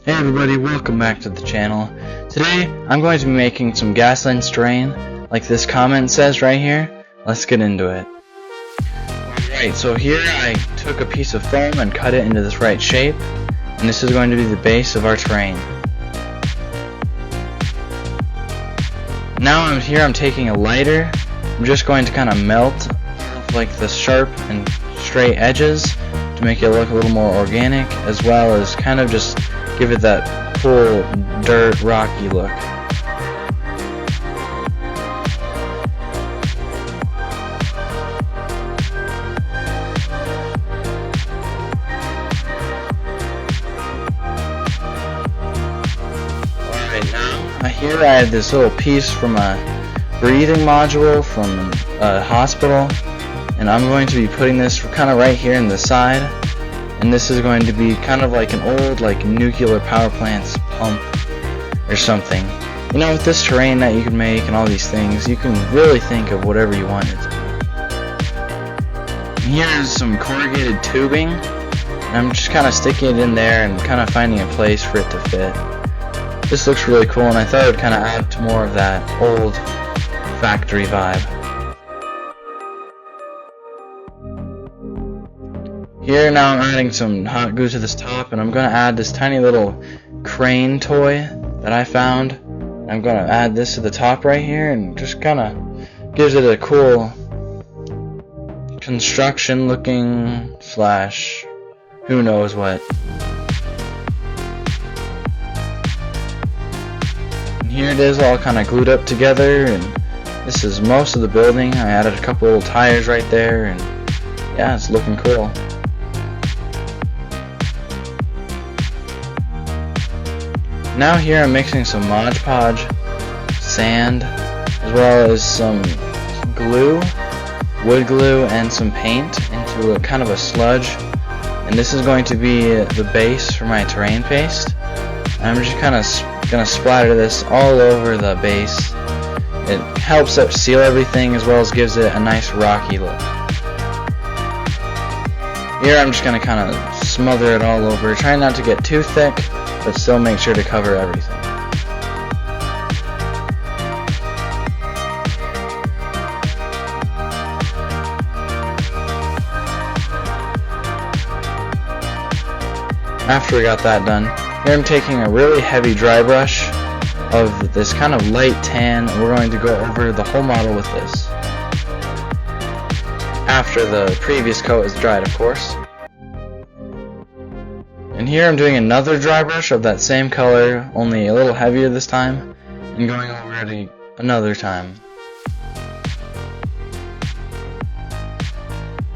Hey everybody, welcome back to the channel. Today, I'm going to be making some Gaslands terrain, like this comment says right here. Let's get into it. Alright, so here I took a piece of foam and cut it into this right shape, and this is going to be the base of our terrain. Now I'm taking a lighter. I'm just going to kind of melt like the sharp and straight edges to make it look a little more organic, as well as kind of just give it that cool dirt rocky look. Alright, now here I have this little piece from a breathing module from a hospital, and I'm going to be putting this kind of right here in the side. And this is going to be kind of like an old nuclear power plant's pump or something. You know, with this terrain that you can make and all these things, you can really think of whatever you want it to be. And here's some corrugated tubing, and I'm just kind of sticking it in there and kind of finding a place for it to fit. This looks really cool, and I thought it would kind of add to more of that old factory vibe. Here now I'm adding some hot glue to this top, and I'm going to add this tiny little crane toy that I found. I'm going to add this to the top right here, and just kind of gives it a cool construction looking slash who knows what. And here it is all kind of glued up together, and this is most of the building. I added a couple little tires right there, and yeah, it's looking cool. Now here I'm mixing some Mod Podge, sand, as well as some glue, wood glue, and some paint into a kind of a sludge. And this is going to be the base for my terrain paste. I'm just kind of going to splatter this all over the base. It helps up seal everything, as well as gives it a nice rocky look. Here I'm just going to kind of smother it all over, trying not to get too thick, but still make sure to cover everything. After we got that done, here I'm taking a really heavy dry brush of this kind of light tan, and we're going to go over the whole model with this. After the previous coat is dried, of course. And here I'm doing another dry brush of that same color, only a little heavier this time, and going over it another time.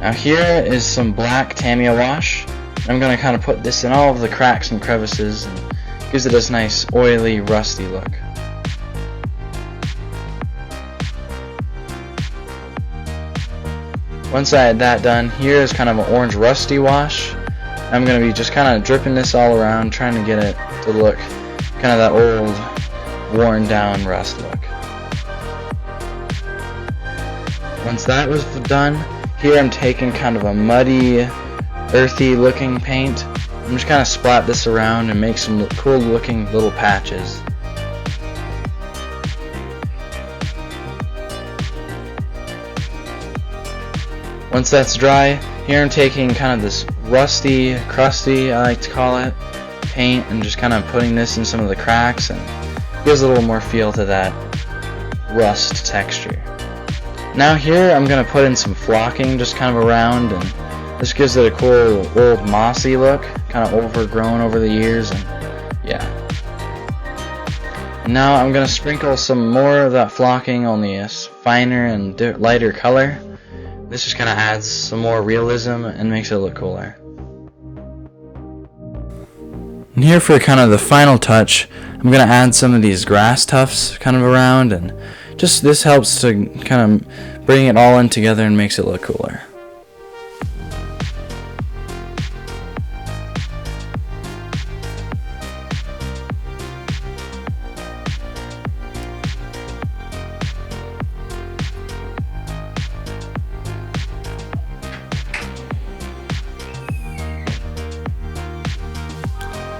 Now here is some black Tamiya wash. I'm going to kind of put this in all of the cracks and crevices, and gives it this nice oily, rusty look. Once I had that done, here is kind of an orange rusty wash. I'm going to be just kind of dripping this all around, trying to get it to look kind of that old, worn down rust look. Once that was done, here I'm taking kind of a muddy, earthy looking paint. I'm just kind of splat this around and make some cool looking little patches. Once that's dry, here I'm taking kind of this rusty, crusty, I like to call it, paint, and just kind of putting this in some of the cracks, and gives a little more feel to that rust texture. Now here I'm going to put in some flocking just kind of around, and this gives it a cool old mossy look, kind of overgrown over the years, and yeah. And now I'm going to sprinkle some more of that flocking, only a finer and lighter color. This just kind of adds some more realism and makes it look cooler. And here for kind of the final touch, I'm going to add some of these grass tufts kind of around, and just this helps to kind of bring it all in together and makes it look cooler.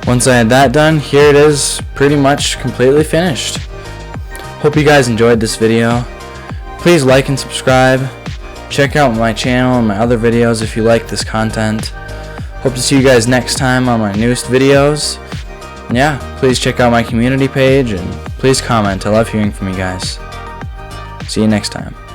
Once I had that done, here it is, pretty much completely finished. Hope you guys enjoyed this video. Please like and subscribe. Check out my channel and my other videos if you like this content. Hope to see you guys next time on my newest videos. And yeah, please check out my community page and please comment. I love hearing from you guys. See you next time.